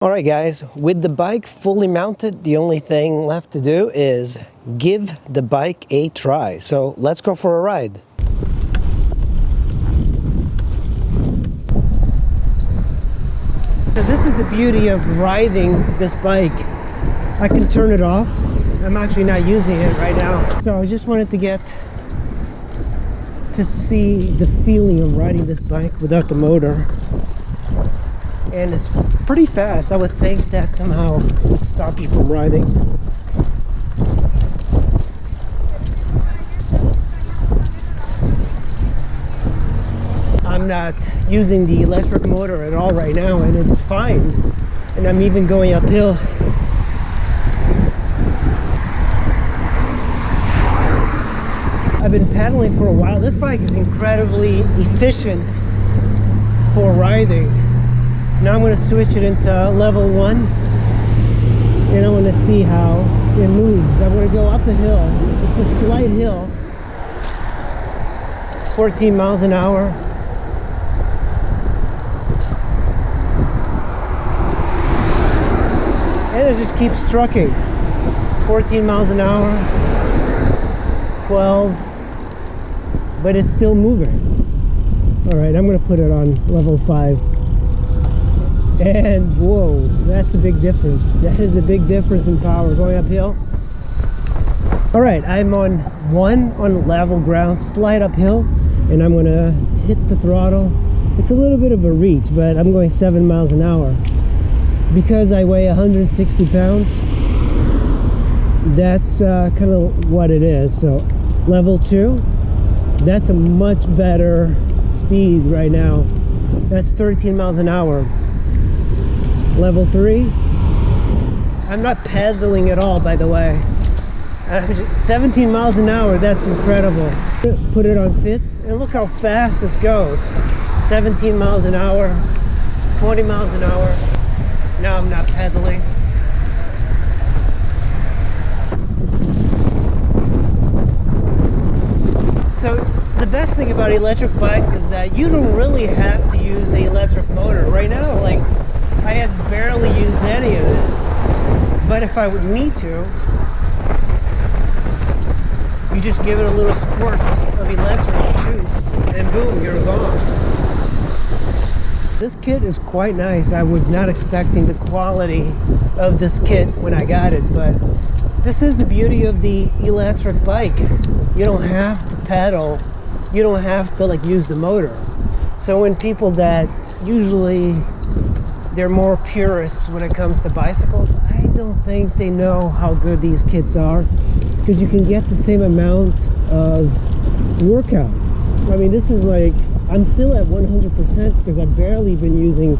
All right, guys, with the bike fully mounted, the only thing left to do is give the bike a try. So let's go for a ride. So this is the beauty of riding this bike. I can turn it off. I'm actually not using it right now. So I just wanted to get to see the feeling of riding this bike without the motor. And it's pretty fast. I would think that somehow would stop you from riding. I'm not using the electric motor at all right now, and it's fine. And I'm even going uphill. I've been pedaling for a while. This bike is incredibly efficient for riding. Now I'm going to switch it into level 1, and I want to see how it moves. I'm going to go up the hill. It's a slight hill, 14 miles an hour. And it just keeps trucking. 14 miles an hour, 12, but it's still moving. All right, I'm going to put it on level 5. And whoa, that's a big difference. That is a big difference in power going uphill. All right, I'm on 1 on level ground, slight uphill, and I'm gonna hit the throttle. It's a little bit of a reach, but I'm going 7 miles an hour. Because I weigh 160 pounds, that's kind of what it is. So level 2, that's a much better speed right now. That's 13 miles an hour. Level 3, I'm not pedaling at all, by the way. 17 miles an hour, that's incredible. Put it on 5th, and look how fast this goes. 17 miles an hour, 20 miles an hour. Now I'm not pedaling. So the best thing about electric bikes is that you don't really have to use the electric motor. Right now, like, I have barely used any of it, but if I would need to, you just give it a little squirt of electric juice and boom, you're gone. This kit is quite nice. I was not expecting the quality of this kit when I got it, but this is the beauty of the electric bike. You don't have to pedal, you don't have to like use the motor. So when people that usually they're more purists when it comes to bicycles, I don't think they know how good these kits are, because you can get the same amount of workout. I mean, this is like, I'm still at 100% because I've barely been using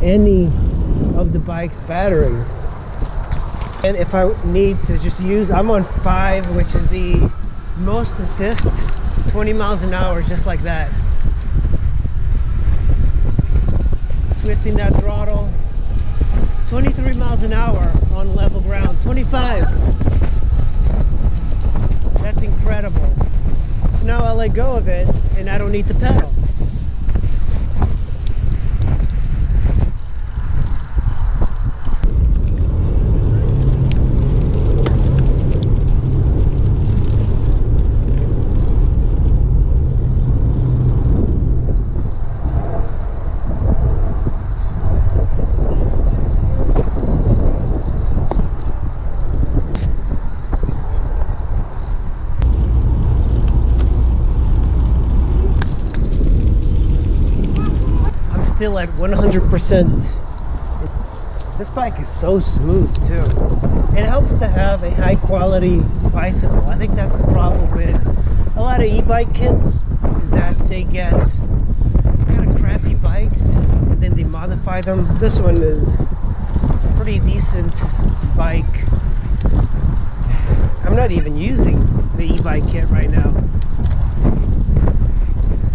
any of the bike's battery. And if I need to just use, I'm on 5, which is the most assist, 20 miles an hour, just like that. Twisting that throttle, 23 miles an hour on level ground, 25. That's incredible. Now I let go of it and I don't need to pedal. Still at 100%. This bike is so smooth too. It helps to have a high quality bicycle. I think that's the problem with a lot of e-bike kits, is that they get kind of crappy bikes and then they modify them. This one is a pretty decent bike. I'm not even using the e-bike kit right now.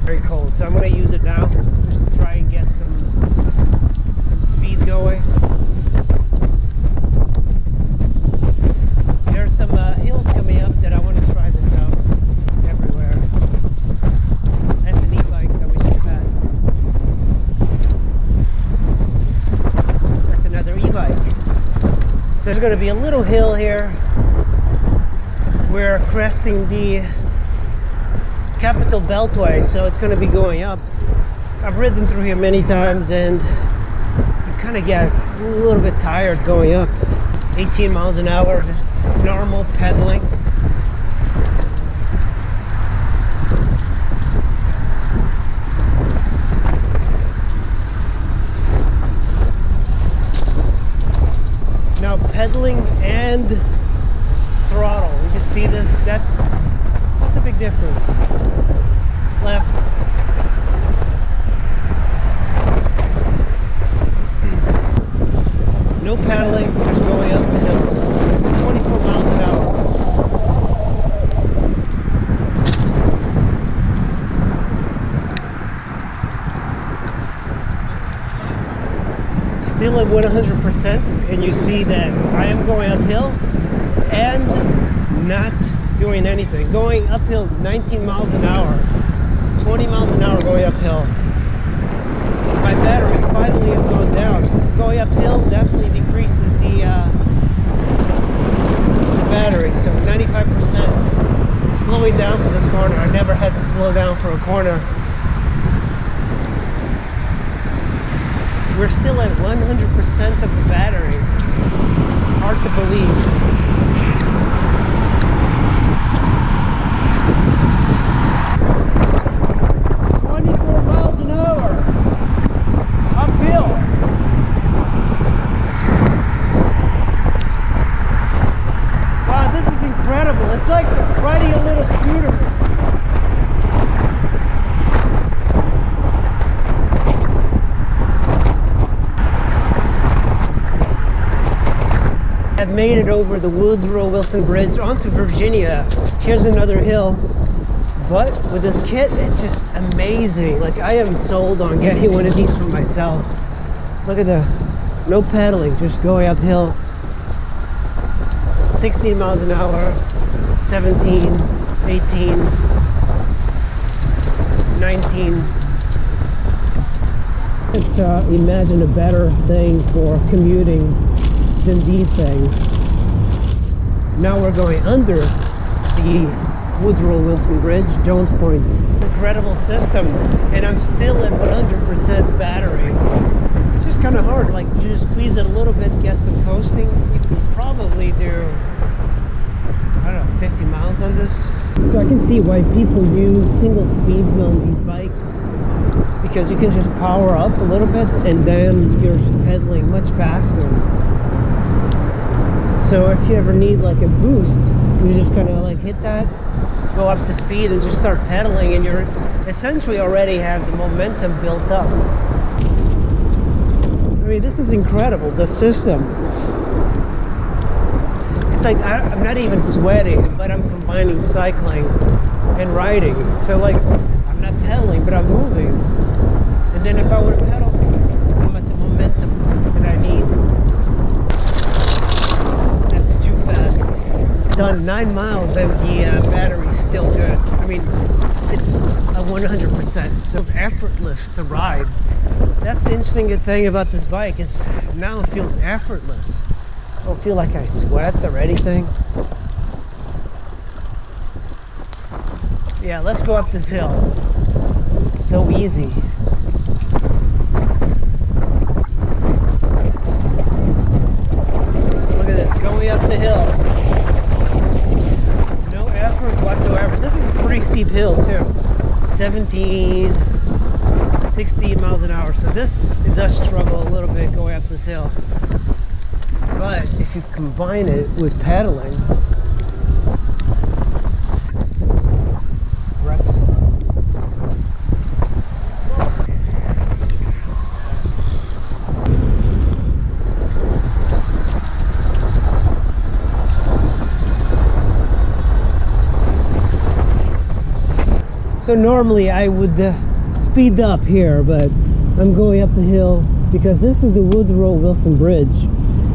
Very cold, so I'm going to use it now. Just try and get some speed going. There's some hills coming up that I want to try this out everywhere. That's an e-bike that we just passed. That's another e-bike. So there's going to be a little hill here. We're cresting the Capital Beltway, so it's going to be going up. I've ridden through here many times and you kind of get a little bit tired going up. 18 miles an hour, just normal pedaling. Now pedaling and throttle, you can see this, that's a big difference. Left. No paddling, just going up the hill. 24 miles an hour. Still at 100%, and you see that I am going uphill and not doing anything. Going uphill 19 miles an hour, 20 miles an hour going uphill. My battery finally has gone down. Going uphill definitely decreases the battery, so 95%. Slowing down for this corner, I never had to slow down for a corner. We're still at 100% of the battery. Hard to believe. It's like riding a little scooter. I've made it over the Woodrow Wilson Bridge onto Virginia. Here's another hill. But with this kit, it's just amazing. Like, I am sold on getting one of these for myself. Look at this. No pedaling, just going uphill. 16 miles an hour. 17, 18, 19. Can't imagine a better thing for commuting than these things. Now we're going under the Woodrow Wilson Bridge, Jones Point. Incredible system, and I'm still at 100% battery. It's just kind of hard, like you just squeeze it a little bit, get some coasting. You can probably do, I don't know, 50 miles on this. So I can see why people use single speeds on these bikes, because you can just power up a little bit and then you're just pedaling much faster. So if you ever need like a boost, you just kind of like hit that, go up to speed and just start pedaling, and you're essentially already have the momentum built up. I mean, this is incredible, the system. It's like I'm not even sweating, but I'm combining cycling and riding. So like, I'm not pedaling, but I'm moving. And then if I were to pedal, I'm at the momentum that I need. That's too fast. Done 9 miles and the battery's still good. I mean, it's a 100%. So it's effortless to ride. That's the interesting thing about this bike, is now it feels effortless. I don't feel like I sweat or anything. Yeah, let's go up this hill. It's so easy. Look at this, going up the hill. No effort whatsoever. This is a pretty steep hill too. 17, 16 miles an hour. So this, it does struggle a little bit going up this hill. But if you combine it with pedaling, reps. So normally I would speed up here, but I'm going up the hill because this is the Woodrow Wilson Bridge.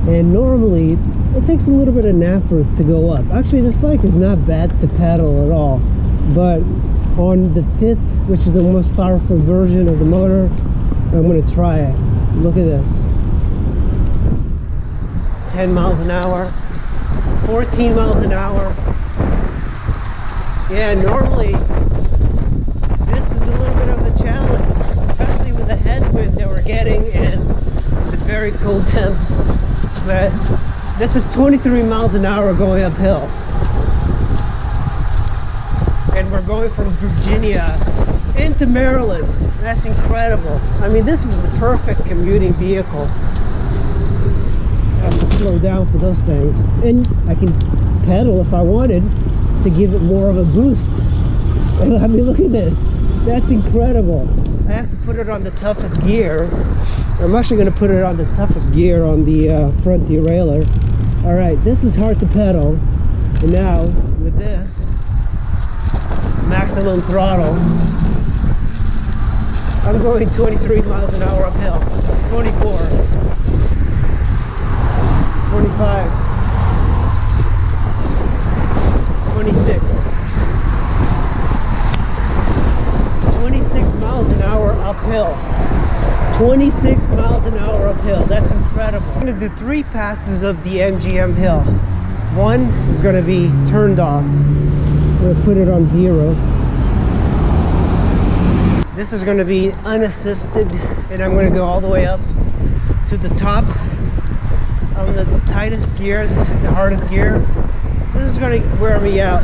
And normally it takes a little bit of an effort to go up. Actually, this bike is not bad to pedal at all, but on the Fit, which is the most powerful version of the motor, I'm going to try it. Look at this. 10 miles an hour, 14 miles an hour. Yeah, normally this is a little bit of a challenge, especially with the headwind that we're getting and the very cold temps. But this is 23 miles an hour going uphill. And we're going from Virginia into Maryland. That's incredible. I mean, this is the perfect commuting vehicle. I have to slow down for those things. And I can pedal if I wanted to give it more of a boost. I mean, look at this. That's incredible. I have to put it on the toughest gear. I'm actually going to put it on the toughest gear on the front derailleur. All right, this is hard to pedal. And now, with this, maximum throttle, I'm going 23 miles an hour uphill, 24, 25, 26, 26 miles an hour uphill, 26 miles an hour uphill. That's incredible. I'm going to do 3 passes of the MGM Hill. One is going to be turned off. I'm going to put it on 0. This is going to be unassisted, and I'm going to go all the way up to the top on the tightest gear, the hardest gear. This is going to wear me out.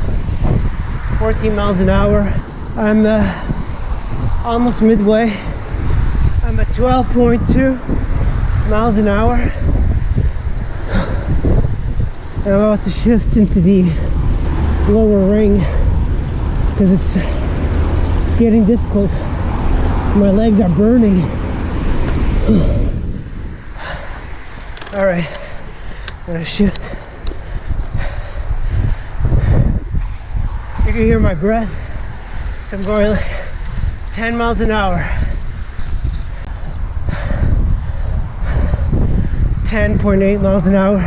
14 miles an hour. I'm almost midway. I'm at 12.2 miles an hour. And I'm about to shift into the lower ring because it's getting difficult. My legs are burning. All right, I'm gonna shift. You can hear my breath. So I'm going like 10 miles an hour. 10.8 miles an hour.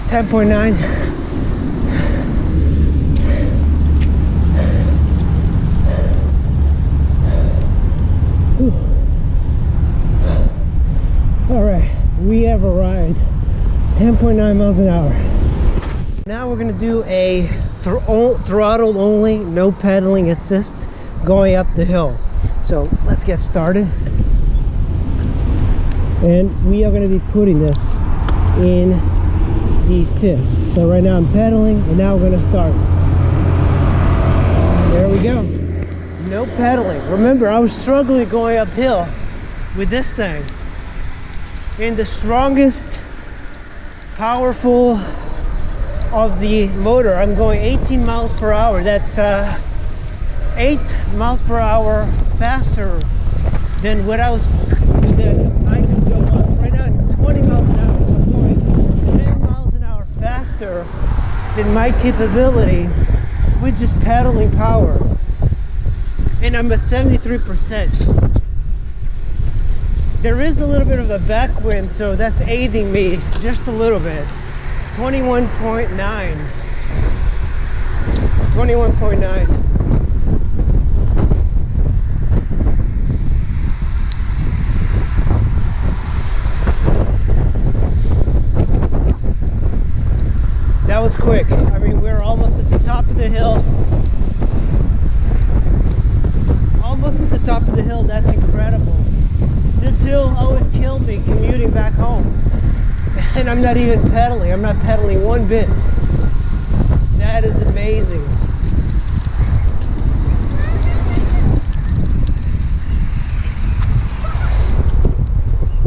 10.9. All right, we have arrived. 10.9 miles an hour. Now we're gonna do a throttle only, no pedaling assist, going up the hill. So let's get started. And we are gonna be putting this in the 5th. So right now I'm pedaling, and now we're gonna start. There we go. No pedaling. Remember, I was struggling going uphill with this thing. In the strongest, powerful of the motor, I'm going 18 miles per hour. That's 8 miles per hour faster than what I was, that I could go up. Right now, 20 miles an hour. So I'm going 10 miles an hour faster than my capability with just pedaling power. And I'm at 73%. There is a little bit of a backwind, so that's aiding me just a little bit. 21.9. 21.9. That was quick. I mean, we're almost at the top of the hill. Almost at the top of the hill. That's incredible. This hill always killed me commuting back home. And I'm not even pedaling. I'm not pedaling one bit. That is amazing.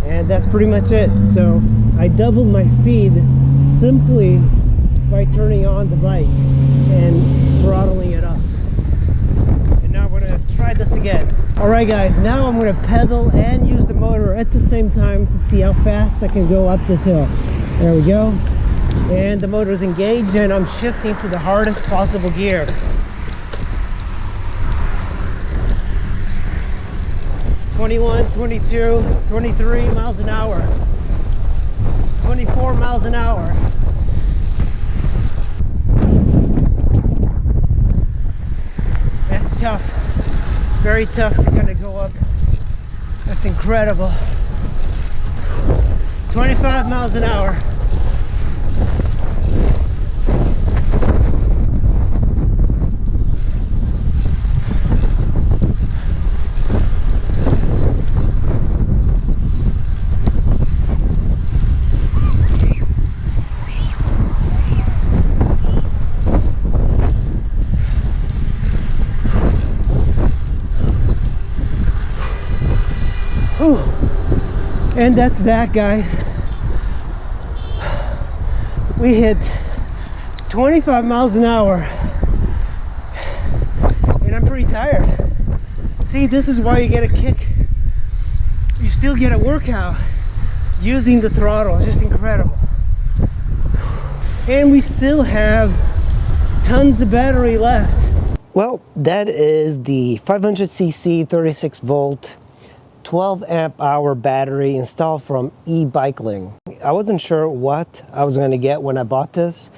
And that's pretty much it. So I doubled my speed simply by turning on the bike and throttling it up. And now we're gonna try this again. All right guys, now I'm gonna pedal and use the motor at the same time to see how fast I can go up this hill. There we go. And the motor is engaged, and I'm shifting to the hardest possible gear. "21, 22, 23 miles an hour. 24 miles an hour. That's tough. Very tough to kind of go up. That's incredible. 25 miles an hour. Whew. And that's that, guys. We hit 25 miles an hour and I'm pretty tired. See, this is why you get a kick. You still get a workout using the throttle. It's just incredible. And we still have tons of battery left. Well, that is the 500cc 36 volt 12 amp hour battery installed from ebikeling. I wasn't sure what I was going to get when I bought this.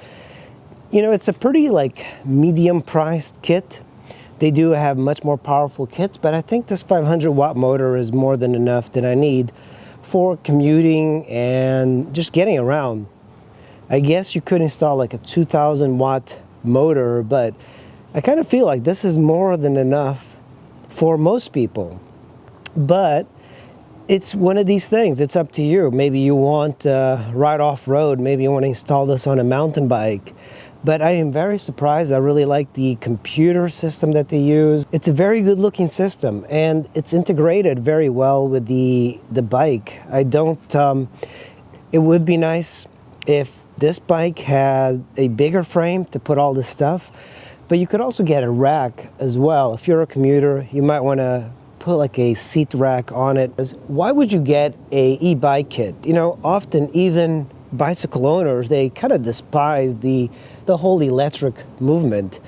You know, it's a pretty like medium priced kit. They do have much more powerful kits, but I think this 500 watt motor is more than enough that I need for commuting and just getting around. I guess you could install like a 2000 watt motor, but I kind of feel like this is more than enough for most people. But it's one of these things. It's up to you. Maybe you want ride off-road. Maybe you want to install this on a mountain bike. But I am very surprised. I really like the computer system that they use. It's a very good looking system and it's integrated very well with the bike. It would be nice if this bike had a bigger frame to put all this stuff, but you could also get a rack as well. If you're a commuter, you might want to put like a seat rack on it. Why would you get a e-bike kit? You know, often even bicycle owners, they kind of despise the whole electric movement.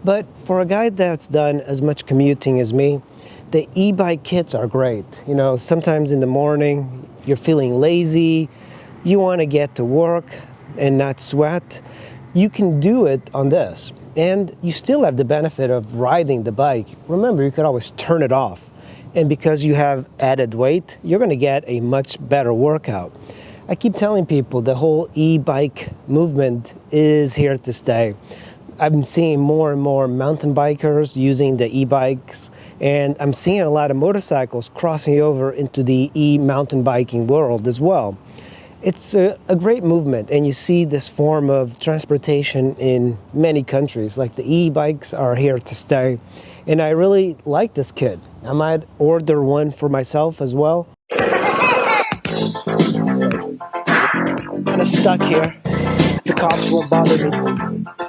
But for a guy that's done as much commuting as me, the e-bike kits are great. You know, sometimes in the morning, you're feeling lazy, you want to get to work and not sweat. You can do it on this. And you still have the benefit of riding the bike. Remember, you can always turn it off. And because you have added weight, you're going to get a much better workout. I keep telling people the whole e-bike movement is here to stay. I'm seeing more and more mountain bikers using the e-bikes, and I'm seeing a lot of motorcycles crossing over into the e-mountain biking world as well. It's a great movement, and you see this form of transportation in many countries. Like the e-bikes are here to stay, and I really like this kit. I might order one for myself as well. Kind of stuck here. The cops won't bother me.